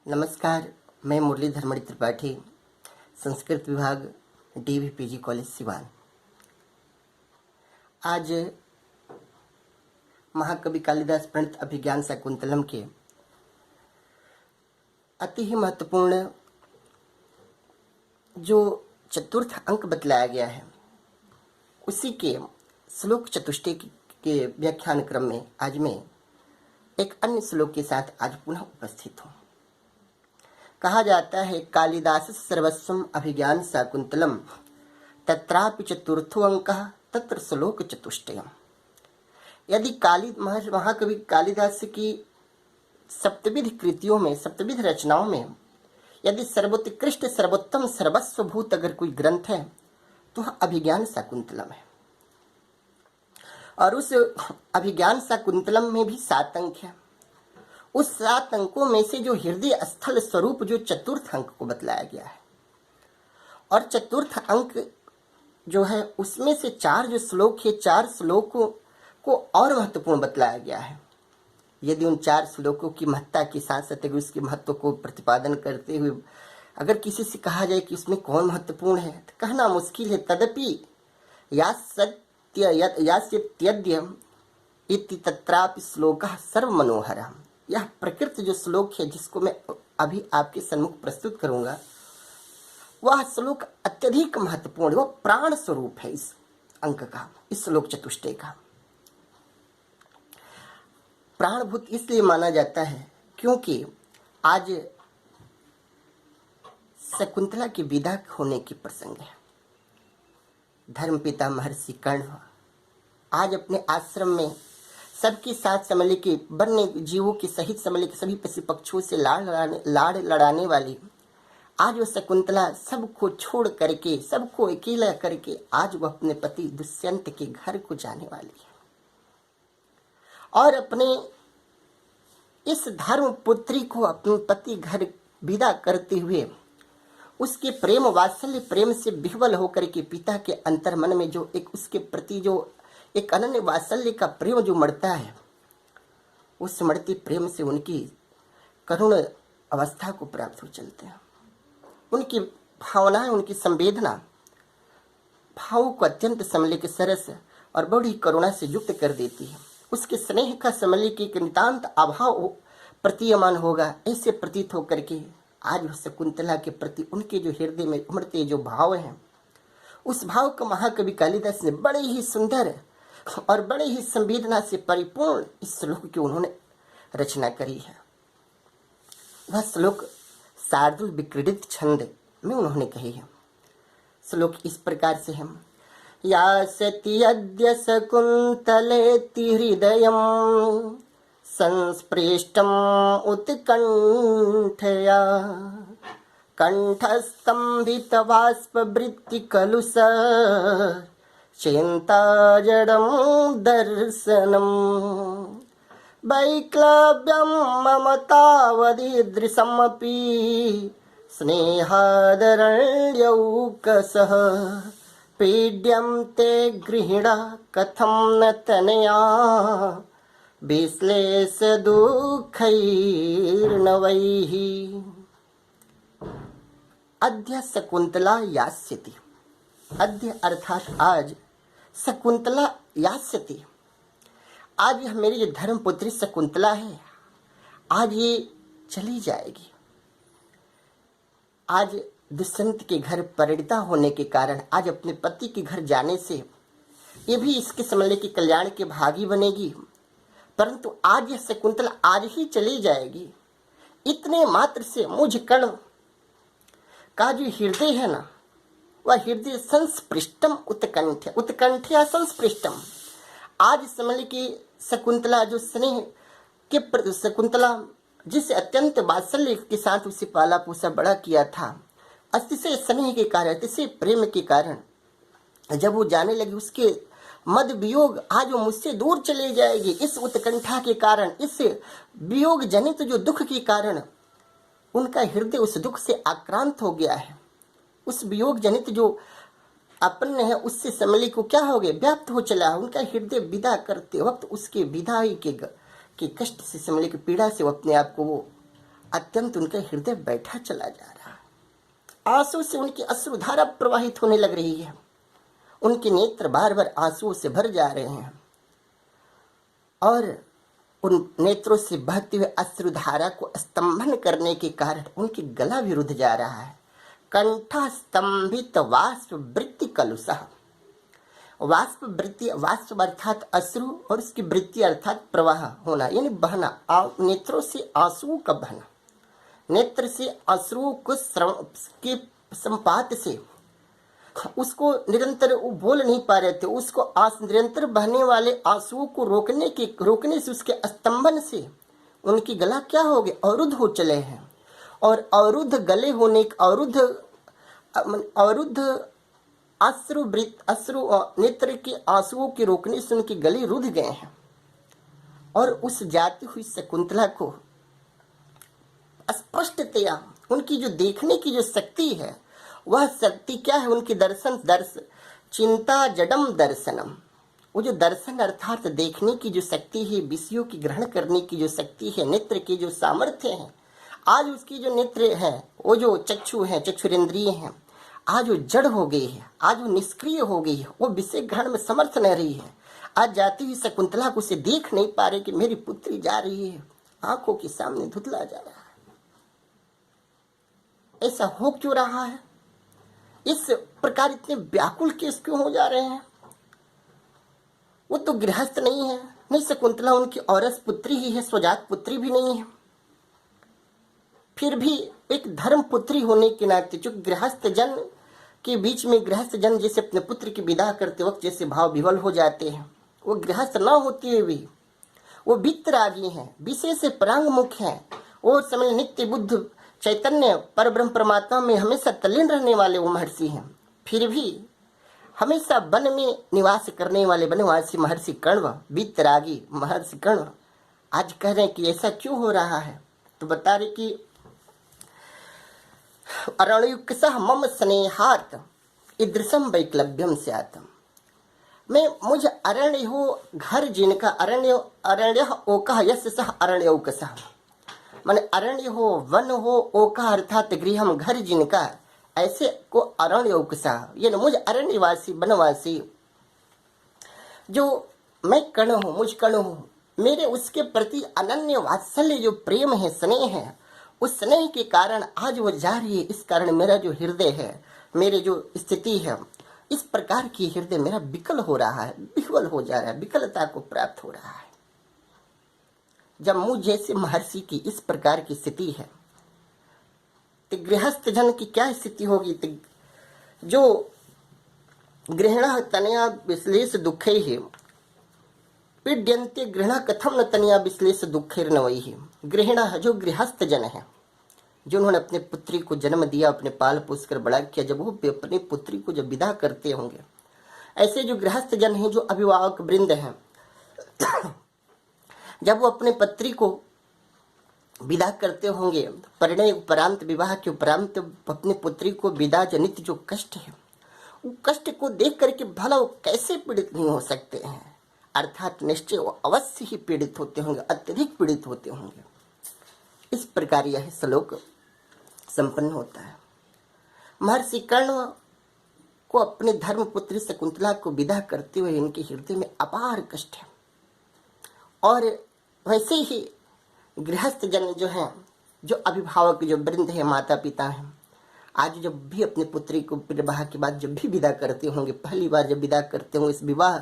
नमस्कार, मैं मुरलीधर मणि त्रिपाठी, संस्कृत विभाग, DVPG कॉलेज सिवान। आज महाकवि कालिदास प्रणीत अभिज्ञान शाकुंतलम के अति ही महत्वपूर्ण जो चतुर्थ अंक बतलाया गया है, उसी के श्लोक चतुष्टय के व्याख्यान क्रम में आज मैं एक अन्य श्लोक के साथ आज पुनः उपस्थित हूँ। कहा जाता है, कालिदास सर्वस्वम अभिज्ञान शाकुंतलम तत्रापि चतुर्थो अंकः तत्र श्लोक चतुष्टयम्। यदि महाकवि कालिदास की सप्तविध कृतियों में, सप्तविध रचनाओं में यदि सर्वोत्कृष्ट सर्वोत्तम सर्वस्वभूत अगर कोई ग्रंथ है तो वह अभिज्ञान शाकुंतलम है। और उस अभिज्ञान शाकुंतलम में भी 7 अंक है। उस 7 अंकों में से जो हृदय स्थल स्वरूप जो चतुर्थ अंक को बतलाया गया है, और चतुर्थ अंक जो है उसमें से 4 जो श्लोक है, 4 श्लोकों को और महत्वपूर्ण बतलाया गया है। यदि उन 4 श्लोकों की महत्ता के साथ साथ उसके महत्व को प्रतिपादन करते हुए अगर किसी से कहा जाए कि उसमें कौन महत्वपूर्ण है तो कहना मुश्किल है। तदपि यास्यत्यद्य इति तत्रापि श्लोकः सर्वमनोहरः। यह प्रकृत जो श्लोक है जिसको मैं अभी आपके सम्मुख प्रस्तुत करूंगा, वह श्लोक अत्यधिक महत्वपूर्ण, वह प्राण स्वरूप है इस अंक का, इस श्लोक चतुष्टय का। प्राणभूत इसलिए माना जाता है क्योंकि आज शकुंतला की विदा होने की प्रसंग है। धर्मपिता महर्षि कर्ण आज अपने आश्रम में सबके साथ समले के वन्य जीवों के सहित समले के सभी पशु पक्षियों से लाड़ लड़ाने वाली आज वह शकुंतला सबको छोड़ करके, सबको अकेला करके आज वह अपने पति दुष्यंत के घर को जाने वाली है। और अपने इस धर्म पुत्री को अपने पति घर विदा करते हुए उसके प्रेम वात्सल्य प्रेम से विह्वल होकर के पिता के अंतर्मन में जो एक उसके प्रति जो एक अनन्य वात्सल्य का प्रेम जो मरता है, उस मरते प्रेम से उनकी करुण अवस्था को प्राप्त हो चलते हैं। उनकी भावनाएं, उनकी संवेदना भाव को अत्यंत समले के सरस और बड़ी करुणा से युक्त कर देती है। उसके स्नेह का समले के नितांत अभाव प्रतीयमान होगा, ऐसे प्रतीत होकर के आज वह शकुंतला के प्रति उनके जो हृदय में उमड़ते जो भाव हैं, उस भाव को महाकवि कालिदास ने बड़े ही सुंदर और बड़े ही संवेदना से परिपूर्ण इस श्लोक की उन्होंने रचना करी है। वह श्लोक शार्दूल विक्रीडित छंद में उन्होंने कही है। श्लोक इस प्रकार से है, यास्यति अद्य शकुन्तलेति हृदयं संस्पृष्टं उत्कण्ठया कंठस्तंभितबाष्पवृत्तिकलुष चिंता जडं दर्शनम् वैक्लव्यं मम तावदीदृशमपि स्नेहादरण्यौकसः पीड्यं ते गृहिणा कथं न तनया विश्लेष दुःखैर्नवैः। अद्य शकुंतला यास्यति। अद्य अर्थात आज शकुंतला यास्यति। आज यह मेरी जो धर्मपुत्री शकुंतला है, आज ये चली जाएगी। आज दुष्यंत के घर परिणीता होने के कारण, आज अपने पति के घर जाने से ये भी इसके समझने के कल्याण के भागी बनेगी, परंतु आज यह शकुंतला आज ही चली जाएगी। इतने मात्र से मुझ कर्ण का जो हृदय है ना, वह हृदय संस्पृष्टम उत्कंठया संस्पृष्टम। आज समझ की शकुंतला जो स्नेह के शकुंतला जिसे अत्यंत वात्सल्य के साथ उसे पाला पोसा बड़ा किया था, अतिशय स्नेह के कारण, अतिशय प्रेम के कारण जब वो जाने लगी, उसके मद वियोग आज वो मुझसे दूर चले जाएगी। इस उत्कंठा के कारण, इस वियोग जनित जो दुख के कारण उनका हृदय उस दुख से आक्रांत हो गया है। उस वियोग जनित जो अपन है उससे समली को क्या हो गया, व्याप्त हो चला। उनका हृदय विदा करते वक्त उसके विदाई के कष्ट से समले की पीड़ा से वो अपने आप को वो अत्यंत उनका हृदय बैठा चला जा रहा है। आंसू से उनकी अश्रुधारा प्रवाहित होने लग रही है। उनके नेत्र बार बार आंसुओं से भर जा रहे हैं और उन नेत्रों से बहते हुए अश्रुधारा को स्तंभन करने के कारण उनकी गला भी रुध जा रहा है। कंठा स्तंभित वाष्प वृत्ति कलुषः। वाष्प वृत्ति, वाष्प अर्थात अश्रु और उसकी वृत्ति अर्थात प्रवाह होना, यानी बहना, नेत्रों से आंसुओं का बहना। नेत्र से अश्रुओं के संपात से उसको निरंतर वो बोल नहीं पा रहे थे, उसको निरंतर बहने वाले आंसुओं को रोकने से, उसके स्तंभन से उनकी गला क्या हो गया, अवरुद्ध हो चले हैं। और अवरुद्ध गले होने, अवरुद्ध अश्रु नेत्र के आंसुओं के रोकने से उनके गले रुध गए हैं। और उस जाती हुई शकुंतला को स्पष्टतया उनकी जो देखने की जो शक्ति है, वह शक्ति क्या है, उनकी चिंता जडम दर्शनम। वो जो दर्शन अर्थात देखने की जो शक्ति है, विषयों की ग्रहण करने की जो शक्ति है, नेत्र की जो सामर्थ्य है, आज उसकी जो नेत्र है, वो जो चक्षु है, चक्षुरेंद्रिय है, आज वो जड़ हो गई है, आज वो निष्क्रिय हो गई है, वो विषय ग्रहण में समर्थ न रही है। आज जाती हुई शकुंतला को उसे देख नहीं पा रहे कि मेरी पुत्री जा रही है, आंखों के सामने धुतला जा रहा है। ऐसा हो क्यों रहा है? इस प्रकार इतने व्याकुल केस क्यों हो जा रहे हैं? वो तो गृहस्थ नहीं है, नहीं शकुंतला उनकी औरस पुत्री ही है, स्वजात पुत्री भी नहीं है। फिर भी एक धर्म पुत्री होने के नाते, जो गृहस्थ जन के बीच में गृहस्थ जन जैसे अपने पुत्र की विदा करते वक्त जैसे भाव विवल हो जाते हैं, वो गृहस्थ न होते हुए भी वो वित्तरागी हैं, विषय से परांगमुख हैं, वो समय नित्य बुद्ध चैतन्य परब्रह्म परमात्मा में हमेशा तल्लीन रहने वाले वो महर्षि हैं। फिर भी हमेशा वन में निवास करने वाले वनवासी महर्षि कण्व, वित्तरागी महर्षि कण्व आज कह रहे हैं कि ऐसा क्यों हो रहा है। तो बता रहे कि अरण्युक्सः मम स्नेहात् ईदृशं वैक्लव्यम स्यात्। मुझ अरण्य हो घर जिनका, अरण्य ओकः यस्य सः अरण्यौकसः। माने अरण्य हो, वन हो, ओका अर्थात गृहम घर जिनका, ऐसे को अरण्यौकसः, ये मुझ अरण्यवासी वनवासी जो मैं कर्ण हूँ, मुझ कर्ण हूँ, मेरे उसके प्रति अनन्य वात्सल्य जो प्रेम है, स्नेह है, उस स्नेह के कारण आज वो जा रही है। इस कारण मेरा जो हृदय है, मेरे जो स्थिति है, इस प्रकार की हृदय मेरा विकल हो रहा है, विह्वल हो जा रहा है, विकलता को प्राप्त हो रहा है। जब मुझ जैसे महर्षि की इस प्रकार की स्थिति है, तो गृहस्थ जन की क्या स्थिति होगी? तो जो गृहिणः तनया विश्लेष दुःखैः पीड्यन्ते गृहिणः कथम न तनया विश्लेष दुःखैर्न वैः। गृहिणः जो गृहस्थ जन है, जिन्होंने अपने पुत्री को जन्म दिया, अपने पाल पोस कर बड़ा किया, जब वो अपनी पुत्री को जब विदा करते होंगे, ऐसे जो गृहस्थ जन हैं, जो अभिभावक वृंद हैं, जब वो अपने पत्री को विदा करते होंगे, परिणय उपरांत, विवाह के उपरांत अपनी पुत्री को विदा जनित जो कष्ट है, वो कष्ट को देख करके भला वो कैसे पीड़ित नहीं हो सकते हैं? अर्थात निश्चय वो अवश्य ही पीड़ित होते होंगे, अत्यधिक पीड़ित होते होंगे। इस प्रकार यह श्लोक संपन्न होता है। महर्षि कर्ण को अपने धर्मपुत्री शकुंतला को विदा करते हुए इनके हृदय में अपार कष्ट है। और वैसे ही गृहस्थ जन जो हैं, जो अभिभावक जो वृंद है, माता पिता हैं, आज जब भी अपनी पुत्री को विवाह के बाद जब भी विदा करते होंगे, पहली बार जब विदा करते होंगे, इस विवाह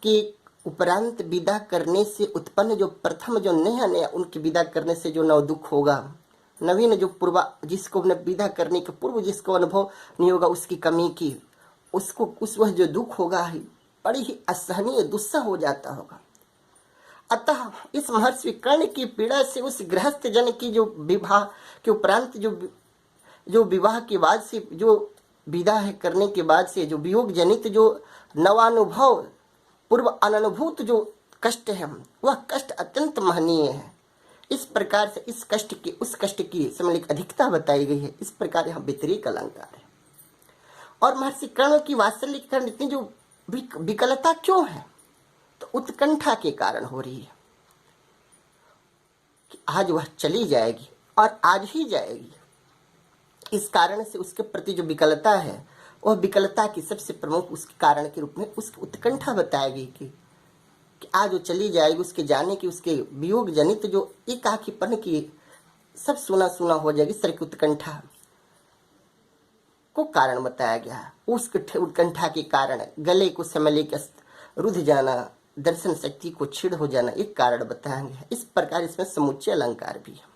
के उपरांत विदा करने से उत्पन्न जो प्रथम जो नया उनकी विदा करने से जो नव दुख होगा, नवीन जो पूर्वा जिसको विदा करने के पूर्व जिसको अनुभव नहीं होगा, उसकी कमी की, उसको वह जो दुख होगा बड़ी ही असहनीय दुस्सह हो जाता होगा। अतः इस महर्षि कर्ण की पीड़ा से उस गृहस्थ जन की जो विवाह के उपरांत जो विवाह के बाद से जो विदा है करने के बाद से जो वियोग जनित जो नवानुभव पूर्व अनुभूत जो कष्ट है, वह कष्ट अत्यंत महनीय है। इस प्रकार से इस कष्ट की उस कष्ट की सम्मिलित अधिकता बताई गई है। इस प्रकार यहाँ व्यतिरेक अलंकार है। और महर्षि कर्ण की वात्सल्य के कारण इतनी जो विकलता क्यों है? तो उत्कंठा के कारण हो रही है कि आज वह चली जाएगी और आज ही जाएगी। इस कारण से उसके प्रति जो विकलता है, वह विकलता की सबसे प्रमुख उसके कारण के रूप में उसकी उत्कंठा बताएगी कि आज वो चली जाएगी, उसके जाने की, उसके वियोग जनित जो एकाकीपन की सब सुना सुना हो जाएगी, इस तरह की उत्कंठा को कारण बताया गया है। उस उत्कंठा के कारण गले को समले के रुध जाना, दर्शन शक्ति को छीड़ हो जाना एक कारण बताया गया है। इस प्रकार इसमें समुच्चय अलंकार भी है।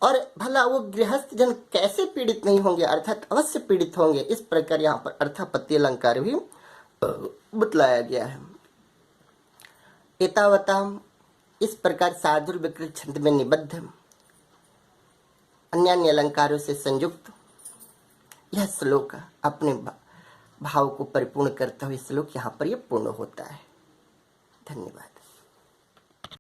और भला वो गृहस्थ जन कैसे पीड़ित नहीं होंगे, अर्थात अवश्य पीड़ित होंगे। इस प्रकार यहाँ पर अर्थापत्ति अलंकार भी बतलाया गया है। एतावता इस प्रकार साधुर विकृत छंद में निबद्ध अन्य अलंकारों से संयुक्त यह श्लोक अपने भाव को परिपूर्ण करता हुआ श्लोक यहाँ पर यह पूर्ण होता है। धन्यवाद।